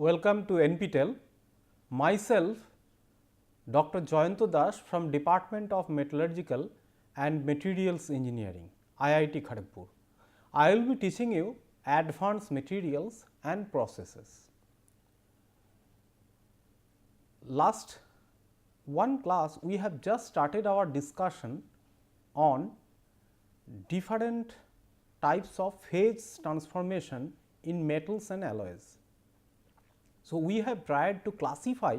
Welcome to NPTEL. Myself Dr. Jayanto Das from Department of Metallurgical and Materials Engineering, IIT Kharagpur. I will be teaching you advanced materials and processes. Last one class we have just started our discussion on different types of phase transformation in metals and alloys. So, we have tried to classify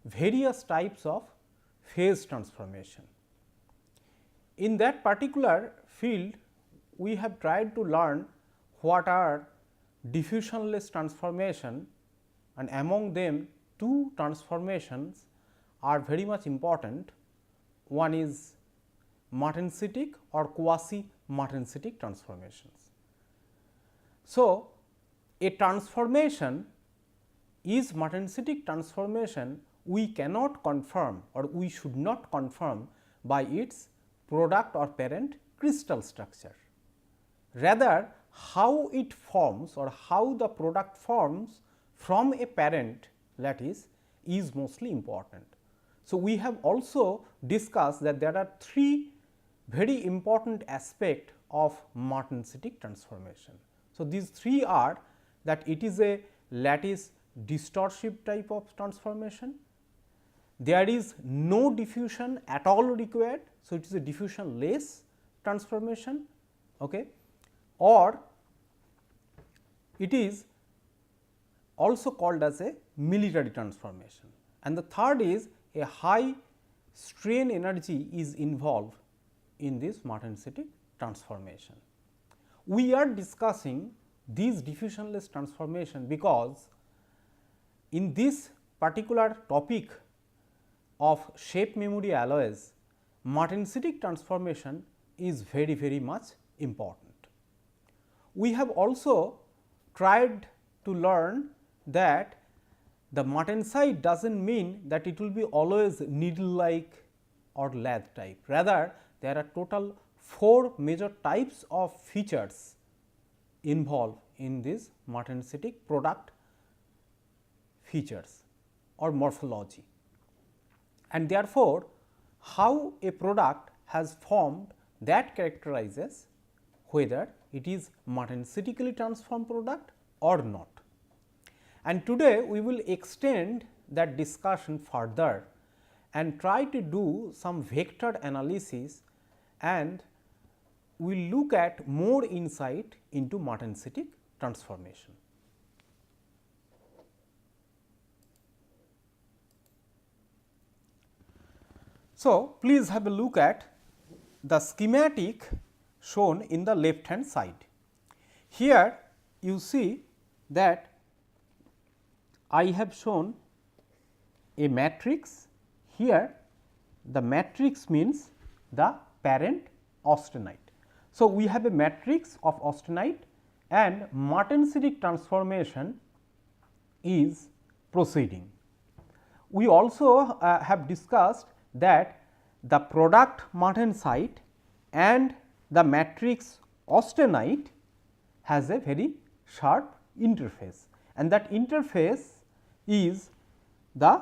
various types of phase transformation. In that particular field, we have tried to learn what are diffusionless transformation, and among them two transformations are very much important. One is martensitic or quasi-martensitic transformations. So, a transformation is martensitic transformation we cannot confirm or we should not confirm by its product or parent crystal structure. Rather, how it forms or how the product forms from a parent lattice is mostly important. So, we have also discussed that there are three very important aspects of martensitic transformation. So, these three are that it is a lattice distorsive type of transformation, there is no diffusion at all required. So, it is a diffusionless transformation, okay, or it is also called as a military transformation, and the third is a high strain energy is involved in this martensitic transformation. We are discussing these diffusionless transformation because in this particular topic of shape memory alloys, martensitic transformation is very much important. We have also tried to learn that the martensite does not mean that it will be always needle like or lathe type. Rather, there are total 4 major types of features involved in this martensitic product features or morphology, and therefore, how a product has formed that characterizes whether it is martensitically transformed product or not. And today, we will extend that discussion further and try to do some vector analysis, and we will look at more insight into martensitic transformation. So, please have a look at the schematic shown in the left hand side. Here you see that I have shown a matrix. Here the matrix means the parent austenite. So, we have a matrix of austenite and martensitic transformation is proceeding. We also have discussed that the product martensite and the matrix austenite has a very sharp interface, and that interface is the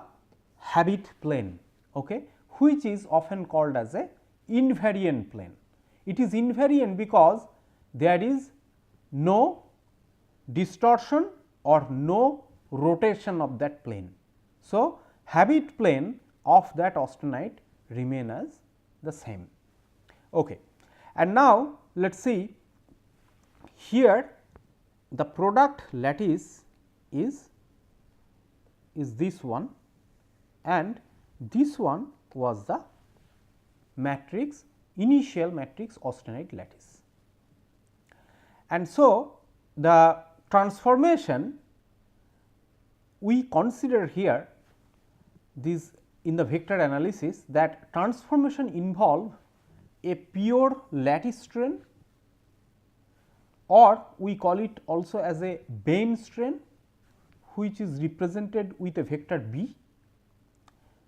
habit plane, okay, which is often called as a invariant plane. It is invariant because there is no distortion or no rotation of that plane. So, habit plane of that austenite remain as the same. Okay. And now, let us see here the product lattice is this one, and this one was the matrix initial matrix austenite lattice. And so, the transformation we consider here this in the vector analysis, that transformation involve a pure lattice strain, or we call it also as a Bain strain, which is represented with a vector B,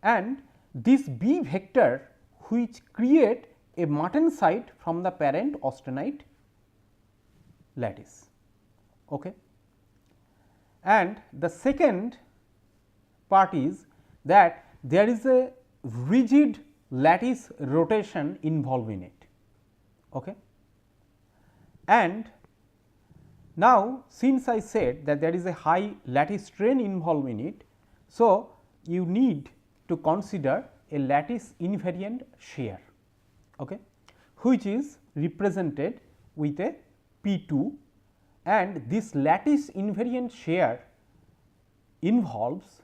and this B vector which create a martensite from the parent austenite lattice. Okay. and the second part is that there is a rigid lattice rotation involved in it. Okay. And now, since I said that there is a high lattice strain involved in it, so you need to consider a lattice invariant shear, okay, which is represented with a P2, and this lattice invariant shear involves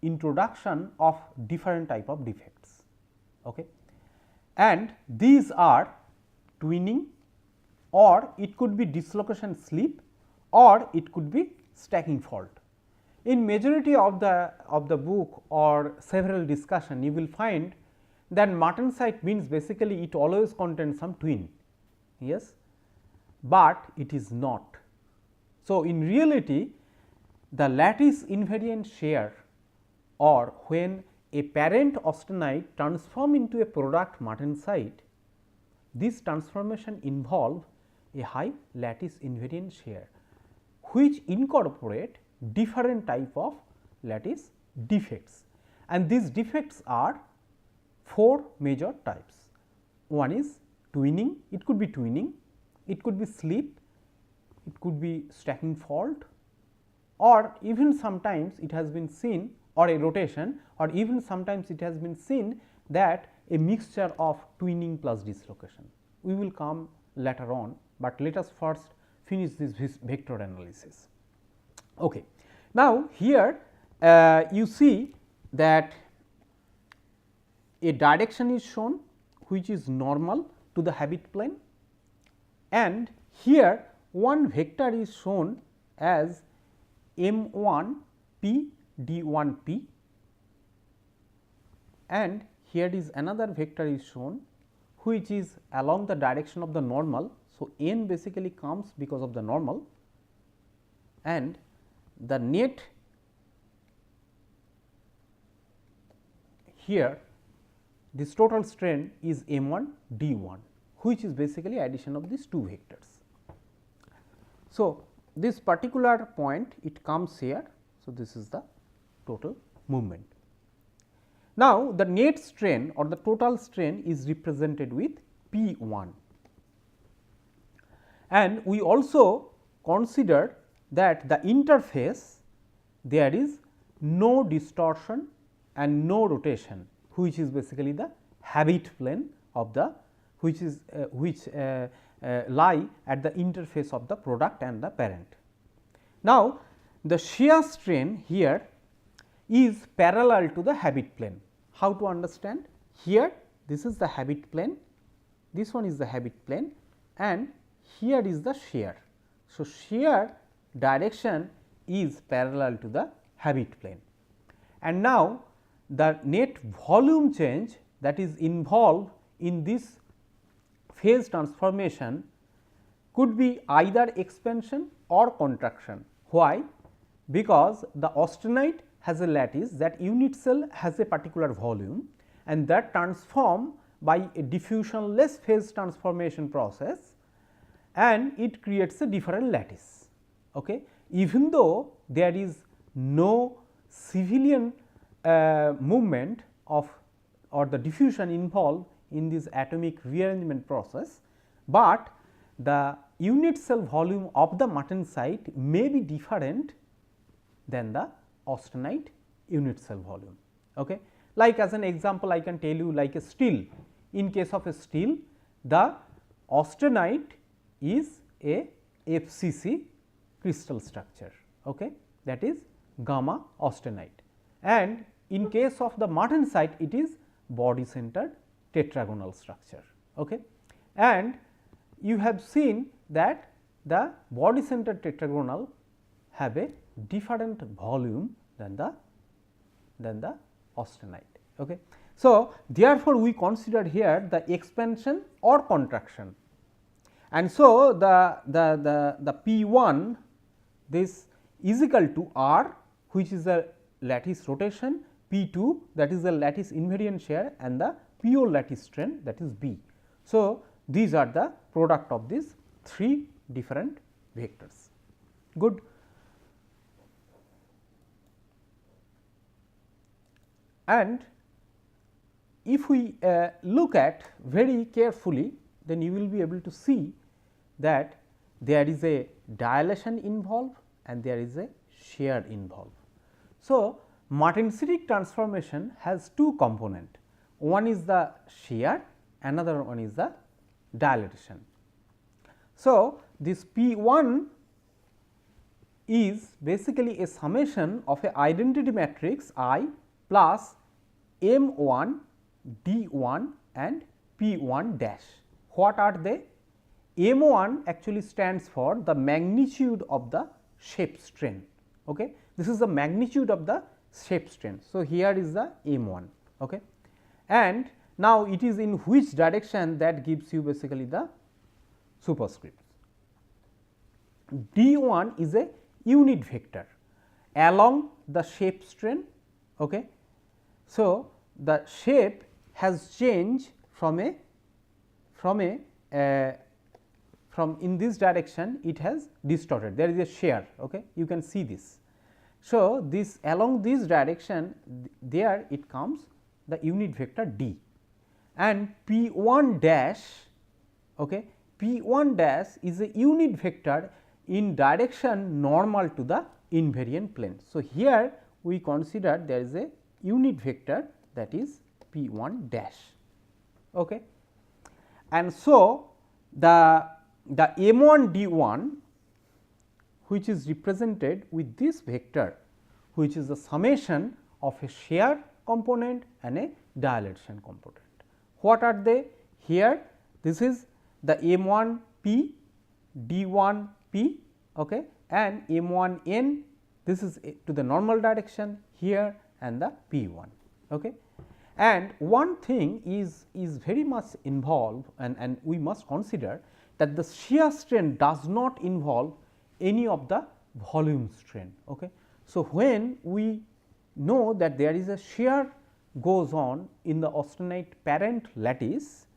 introduction of different type of defects, okay. And these are twinning, or it could be dislocation slip, or it could be stacking fault. In majority of the book or several discussion, you will find that martensite means basically it always contains some twin, yes, but it is not. So, in reality the lattice invariant shear, or when a parent austenite transform into a product martensite, this transformation involve a high lattice invariant shear, which incorporate different type of lattice defects, and these defects are 4 major types. One is twinning, it could be twinning, it could be slip, it could be stacking fault, or even sometimes it has been seen, or a rotation, or even sometimes it has been seen that a mixture of twinning plus dislocation. We will come later on, but let us first finish this vector analysis. Okay. Now, here you see that a direction is shown which is normal to the habit plane, and here one vector is shown as M1 P D1 P, and here is another vector is shown which is along the direction of the normal. So, n basically comes because of the normal, and the net here this total strain is M1 D1, which is basically addition of these two vectors. So, this particular point it comes here. So, this is the total movement. Now, the net strain or the total strain is represented with P1, and we also consider that the interface there is no distortion and no rotation, which is basically the habit plane of the which lie at the interface of the product and the parent. Now, the shear strain here is parallel to the habit plane. How to understand? Here this is the habit plane, this one is the habit plane, and here is the shear. So, shear direction is parallel to the habit plane, and now the net volume change that is involved in this phase transformation could be either expansion or contraction. Why? Because the austenite has a lattice, that unit cell has a particular volume, and that transform by a diffusionless phase transformation process, and it creates a different lattice. Okay. Even though there is no civilian movement of or the diffusion involved in this atomic rearrangement process, but the unit cell volume of the martensite may be different than the austenite unit cell volume. Okay. Like as an example, I can tell you like a steel. In case of a steel, the austenite is a FCC crystal structure, okay, that is gamma austenite, and in case of the martensite it is body centered tetragonal structure. Okay. And you have seen that the body centered tetragonal have a different volume than the austenite. Okay. So, therefore, we consider here the expansion or contraction, and so the P1 this is equal to R, which is a lattice rotation, P2 that is the lattice invariant shear, and the pure lattice strain, that is B. So, these are the product of these 3 different vectors. Good. And if we look at very carefully, then you will be able to see that there is a dilation involved and there is a shear involved. So, Martensitic transformation has two components, one is the shear, another one is the dilatation. So, this P 1 is basically a summation of a identity matrix I plus M 1, D 1 and P 1 dash. What are they? M 1 actually stands for the magnitude of the shape strain. Okay. This is the magnitude of the shape strain. So, here is the M 1. Okay. And now, it is in which direction that gives you basically the superscript. D 1 is a unit vector along the shape strain. Okay. So, the shape has changed from in this direction it has distorted, there is a shear. Okay. You can see this. So, this along this direction there it comes the unit vector D, and P 1 dash, okay, P 1 dash is a unit vector in direction normal to the invariant plane. So, here we consider there is a unit vector that is P 1 dash. Okay. And so, the M 1 D 1 which is represented with this vector, which is the summation of a shear component and a dilation component. What are they? Here this is the M 1 P, D 1 P, okay, and M 1 N, this is to the normal direction here, and the P 1. Okay. And one thing is very much involved, and we must consider that the shear strain does not involve any of the volume strain. Okay. So, when we know that there is a shear goes on in the austenite parent lattice,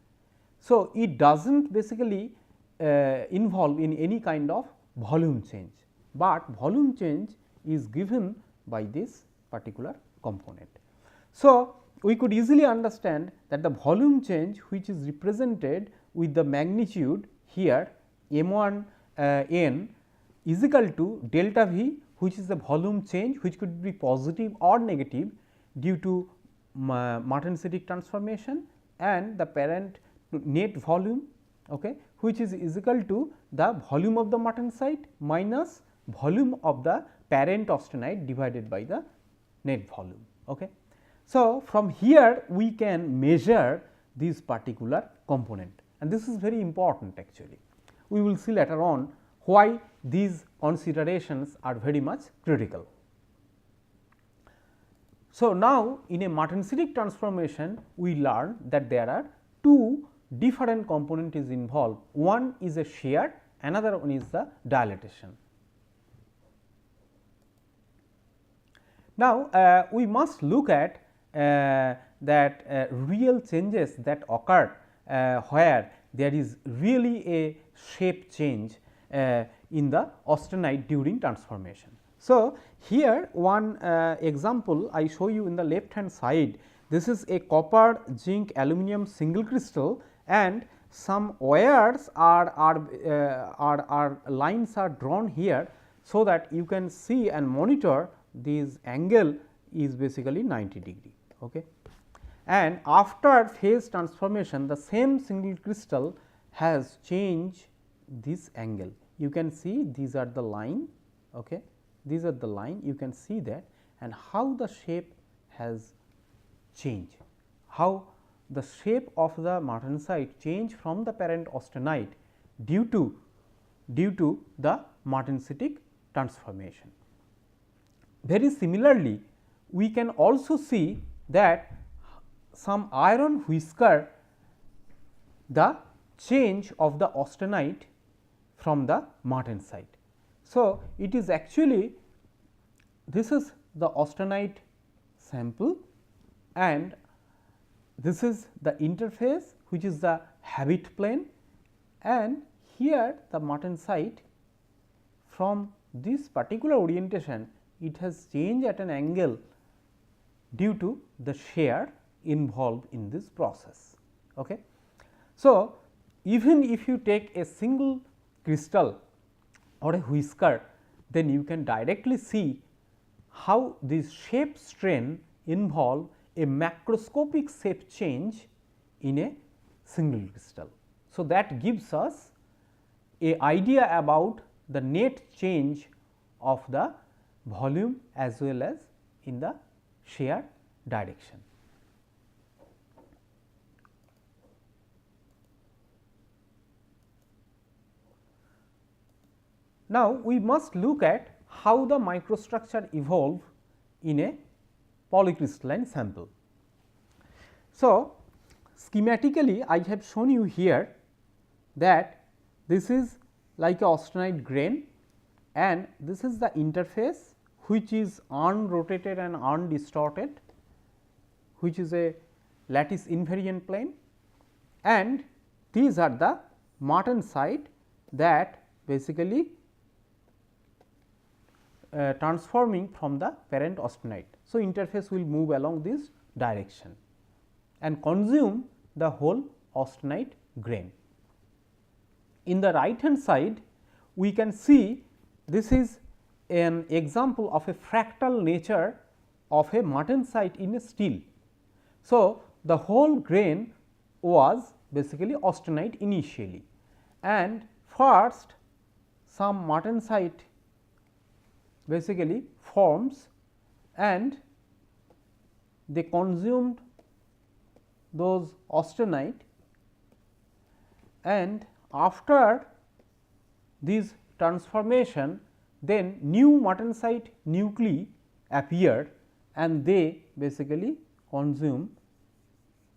so it does not basically involve in any kind of volume change, but volume change is given by this particular component. So, we could easily understand that the volume change which is represented with the magnitude here M 1 n is equal to delta V, which is the volume change which could be positive or negative due to Martensitic transformation, and the parent net volume, okay, which is equal to the volume of the martensite minus volume of the parent austenite divided by the net volume. Okay. So, from here we can measure this particular component, and this is very important actually. We will see later on why these considerations are very much critical. So, now in a Martensitic transformation we learn that there are two different component is involved, one is a shear, another one is the dilatation. Now, we must look at that real changes that occur where there is really a shape change in the austenite during transformation. So, here one example I show you in the left hand side, this is a copper zinc aluminum single crystal, and some wires are lines are drawn here, so that you can see and monitor this angle is basically 90 degree. Okay. And after phase transformation, the same single crystal has changed this angle. You can see these are the line, okay. These are the line, you can see that, and how the shape has changed, how the shape of the martensite changed from the parent austenite due to the martensitic transformation. Very similarly, we can also see that some iron whisker, the change of the austenite from the martensite. So, it is actually, this is the austenite sample, and this is the interface which is the habit plane, and here the martensite from this particular orientation, it has changed at an angle due to the shear involved in this process. Okay. So, even if you take a single crystal or a whisker, then you can directly see how this shape strain involve a macroscopic shape change in a single crystal. So, that gives us a idea about the net change of the volume as well as in the shear direction. Now, we must look at how the microstructure evolve in a polycrystalline sample. So, schematically I have shown you here that this is like a austenite grain and this is the interface which is unrotated and undistorted, which is a lattice invariant plane, and these are the martensite that basically transforming from the parent austenite. So, interface will move along this direction and consume the whole austenite grain. In the right hand side, we can see this is an example of a fractal nature of a martensite in a steel. So, the whole grain was basically austenite initially, and first some martensite basically forms and they consumed those austenite, and after this transformation then new martensite nuclei appeared and they basically consume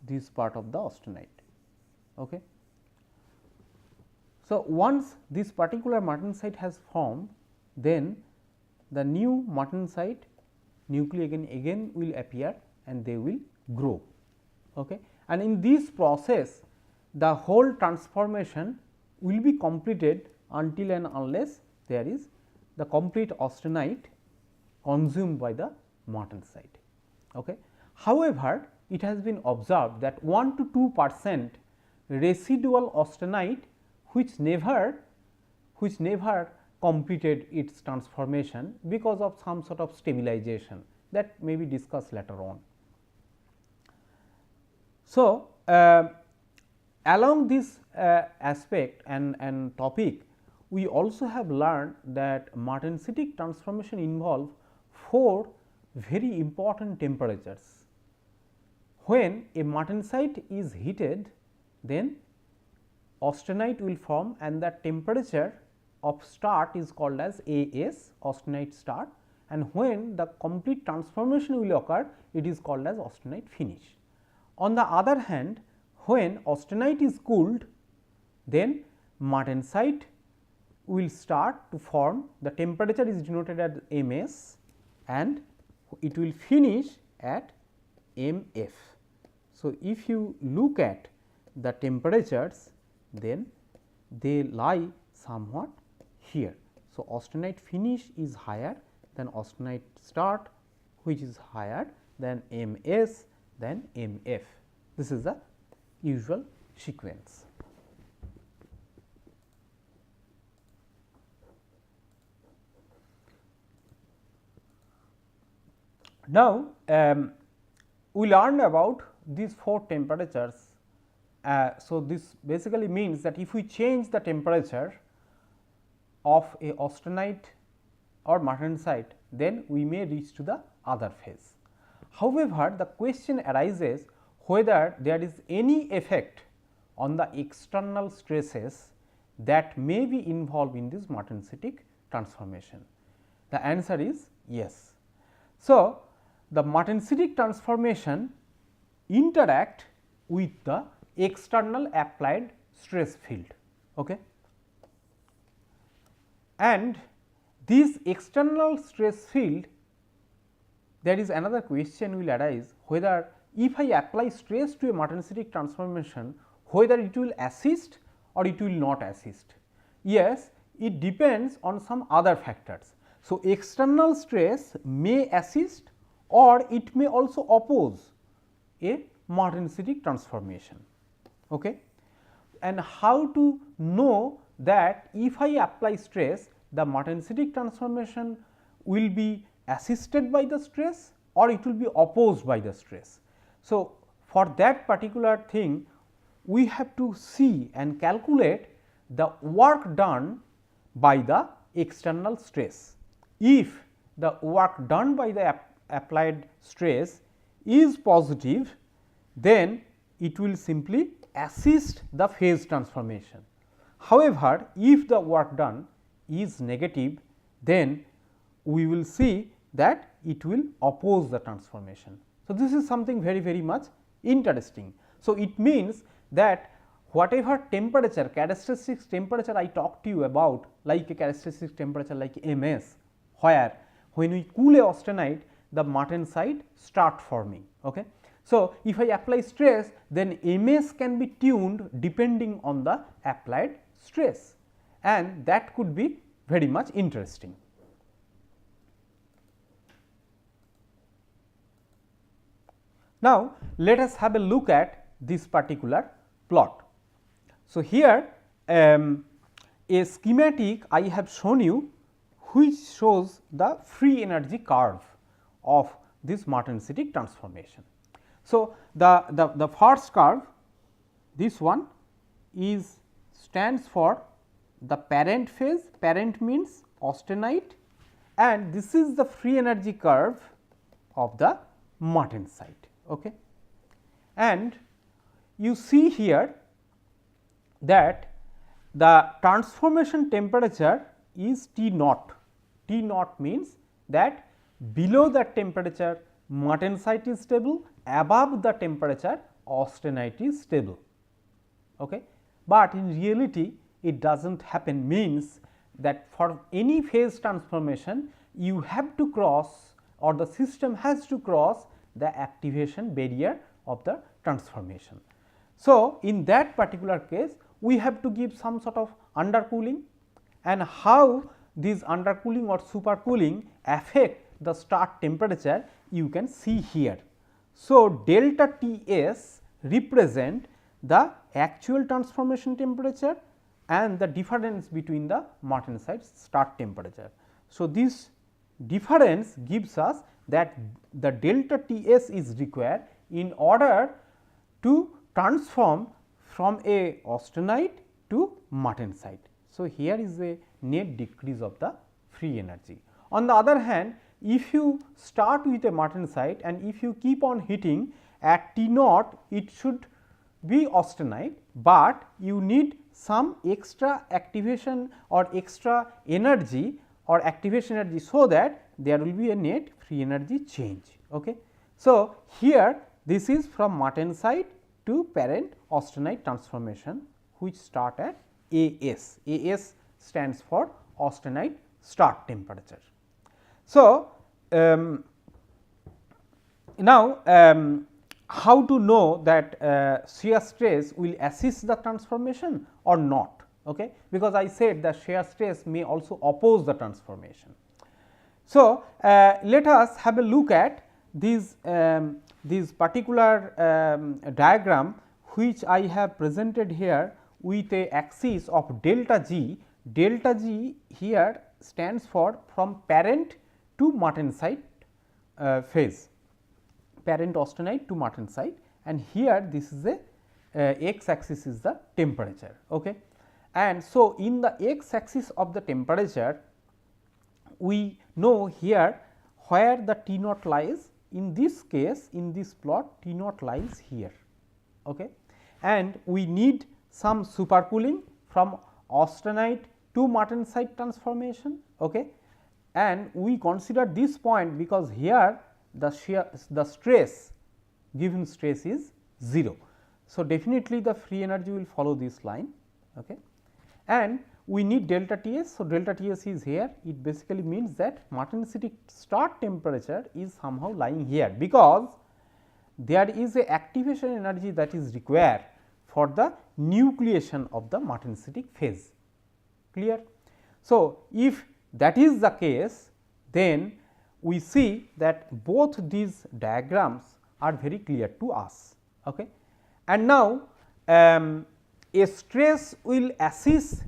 this part of the austenite. Okay. So, once this particular martensite has formed, then the new martensite nuclei again will appear and they will grow. Okay. And in this process the whole transformation will be completed until and unless there is the complete austenite consumed by the martensite. Okay. However, it has been observed that 1 to 2% residual austenite which never completed its transformation because of some sort of stabilization that may be discussed later on. So, along this aspect and topic, we also have learned that martensitic transformation involve 4 very important temperatures. When a martensite is heated, then austenite will form and the temperature of start is called as AS, austenite start, and when the complete transformation will occur, it is called as austenite finish. On the other hand, when austenite is cooled, then martensite will start to form, the temperature is denoted as MS and it will finish at MF. So, if you look at the temperatures, then they lie somewhat here. So, austenite finish is higher than austenite start, which is higher than MS than MF. This is the usual sequence. Now, we learned about these 4 temperatures. So, this basically means that if we change the temperature of a austenite or martensite, then we may reach to the other phase. However, the question arises whether there is any effect on the external stresses that may be involved in this martensitic transformation. The answer is yes. So, the martensitic transformation interact with the external applied stress field. Okay. And this external stress field, there is another question will arise whether if I apply stress to a martensitic transformation, whether it will assist or it will not assist. Yes, it depends on some other factors. So, external stress may assist or it may also oppose a Martensitic transformation. Okay. And how to know that if I apply stress, the Martensitic transformation will be assisted by the stress or it will be opposed by the stress. So, for that particular thing we have to see and calculate the work done by the external stress. If the work done by the applied stress is positive, then it will simply assist the phase transformation. However, if the work done is negative, then we will see that it will oppose the transformation. So, this is something very much interesting. So, it means that whatever temperature, characteristic temperature I talked to you about, like a characteristic temperature like MS, where when we cool a austenite, the martensite start forming. Okay. So, if I apply stress, then MS can be tuned depending on the applied stress, and that could be very much interesting. Now, let us have a look at this particular plot. So, here a schematic I have shown you which shows the free energy curve of this Martensitic transformation. So, the first curve, this one is stands for the parent phase, parent means austenite, and this is the free energy curve of the martensite. Okay. And you see here that the transformation temperature is T naught. T naught means that below that temperature martensite is stable, above the temperature austenite is stable. Okay. But in reality it does not happen, means that for any phase transformation you have to cross, or the system has to cross the activation barrier of the transformation. So, in that particular case we have to give some sort of undercooling, and how this undercooling or supercooling affect the start temperature you can see here. So, delta T s represent the actual transformation temperature and the difference between the martensite start temperature. So, this difference gives us that the delta T s is required in order to transform from a austenite to martensite. So, here is a net decrease of the free energy. On the other hand, if you start with a martensite and if you keep on heating at T naught, it should be austenite, but you need some extra activation or extra energy or activation energy, so that there will be a net free energy change. Okay. So, here this is from martensite to parent austenite transformation, which start at AS. AS stands for austenite start temperature. So, now how to know that shear stress will assist the transformation or not? Okay, because I said that shear stress may also oppose the transformation. So, let us have a look at this particular diagram which I have presented here with a axis of delta G. Delta G here stands for from parent to martensite phase, parent austenite to martensite, and here this is a x axis is the temperature. Okay. And so, in the x axis of the temperature, we know here where the T naught lies. In this case, in this plot, T naught lies here. Okay. And we need some supercooling from austenite to martensite transformation. Okay. And we consider this point because here the stress, given stress is 0. So, definitely the free energy will follow this line. Okay. And we need delta T s. So, delta T s is here, it basically means that martensitic start temperature is somehow lying here, because there is a activation energy that is required for the nucleation of the martensitic phase. Clear? So, if that is the case, then we see that both these diagrams are very clear to us. Okay. And now, a stress will assist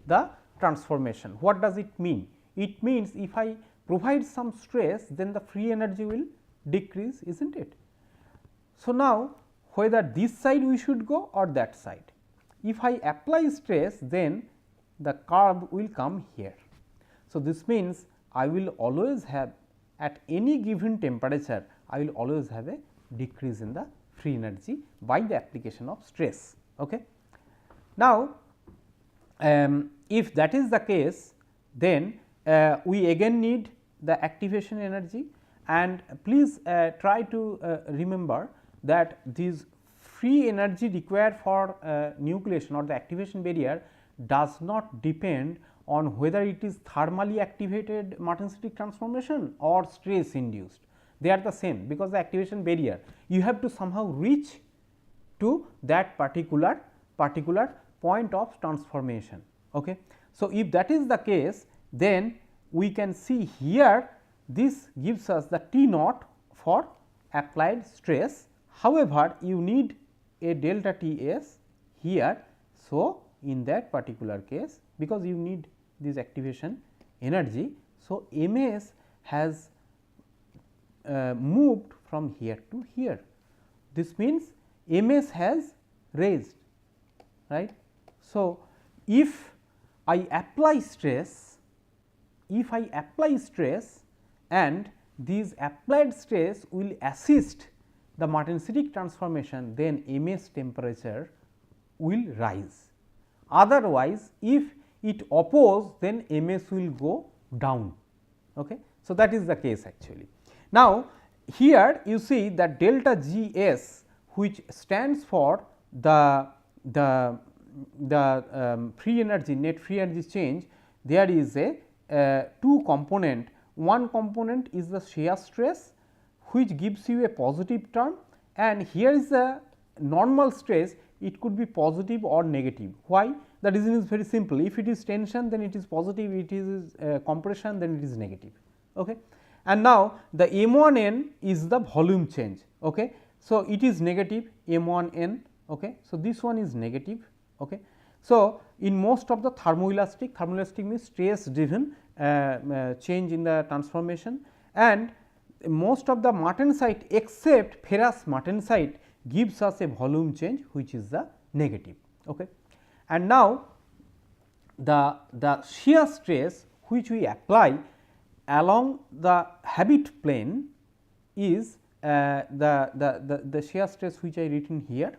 the transformation. What does it mean? It means if I provide some stress, then the free energy will decrease, is not it? So, now whether this side we should go or that side. If I apply stress, then the curve will come here. So, this means I will always have, at any given temperature, I will always have a decrease in the free energy by the application of stress. Okay. Now, if that is the case, then we again need the activation energy, and please try to remember that this free energy required for nucleation or the activation barrier does not depend on whether it is thermally activated martensitic transformation or stress induced. They are the same, because the activation barrier you have to somehow reach to that particular point of transformation. Okay. So, if that is the case, then we can see here this gives us the T naught for applied stress. However, you need a delta T s here. So, in that particular case, because you need this activation energy, so M s has moved from here to here. This means M s has raised, right. So, if I apply stress, and this applied stress will assist the martensitic transformation, then M s temperature will rise. Otherwise, if it oppose, then M s will go down. Okay. So, that is the case actually. Now, here you see that delta G s, which stands for the free energy, net free energy change, there is a two component. One component is the shear stress, which gives you a positive term, and here is the normal stress, it could be positive or negative. Why? The reason is very simple. If it is tension, then it is positive, it is compression, then it is negative. Okay. And now, the M 1 n is the volume change. Okay. So, it is negative M 1 n. Okay. So, this one is negative. Okay. So, in most of the thermoelastic means stress driven change in the transformation, and most of the martensite except ferrous martensite gives us a volume change, which is the negative. Okay. And now, the shear stress which we apply along the habit plane is the shear stress which I written here,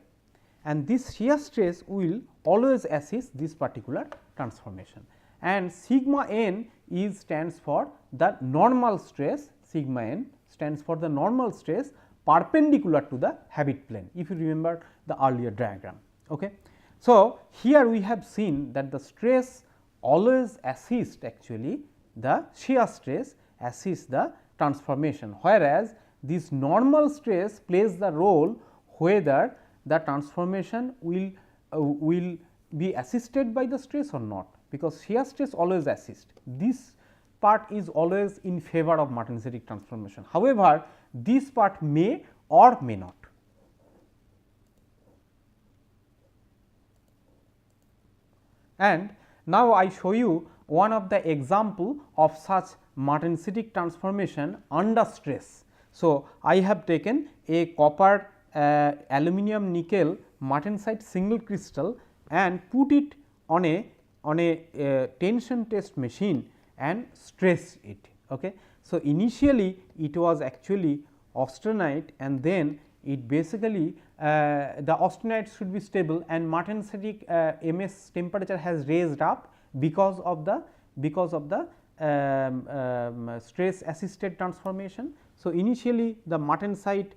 and this shear stress will always assist this particular transformation, and sigma n is stands for the normal stress, sigma n stands for the normal stress perpendicular to the habit plane, if you remember the earlier diagram. Okay. So, here we have seen that the stress always assist actually the shear stress assists the transformation, whereas this normal stress plays the role whether the transformation will be assisted by the stress or not, because shear stress always assists. This part is always in favor of martensitic transformation. However, this part may or may not. And now, I show you one of the example of such martensitic transformation under stress. So, I have taken a copper aluminum nickel martensite single crystal and put it on a tension test machine and stress it. Okay. So, initially it was actually austenite, and then it basically the austenite should be stable, and martensitic MS temperature has raised up because of the stress assisted transformation. So, initially the martensite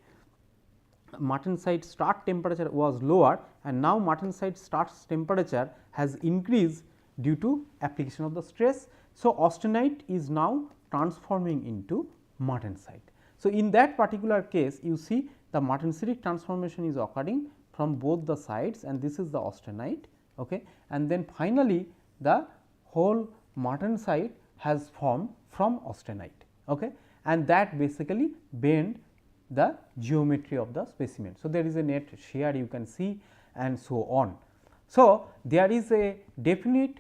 start temperature was lower, and now martensite start temperature has increased due to application of the stress. So, austenite is now transforming into martensite. So, in that particular case, you see the martensitic transformation is occurring from both the sides, and this is the austenite. Okay. And then finally, the whole martensite has formed from austenite. Okay. and that basically bend the geometry of the specimen. So, there is a net shear you can see and so on. So, there is a definite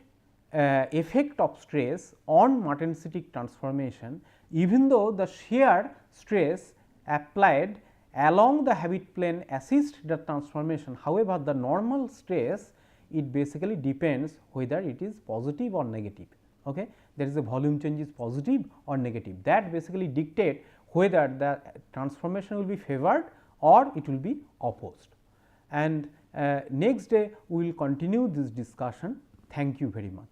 effect of stress on martensitic transformation, even though the shear stress applied along the habit plane assist the transformation. However, the normal stress, it basically depends whether it is positive or negative. Okay? There is a volume change is positive or negative, that basically dictate whether the transformation will be favored or it will be opposed. And next day we will continue this discussion. Thank you very much.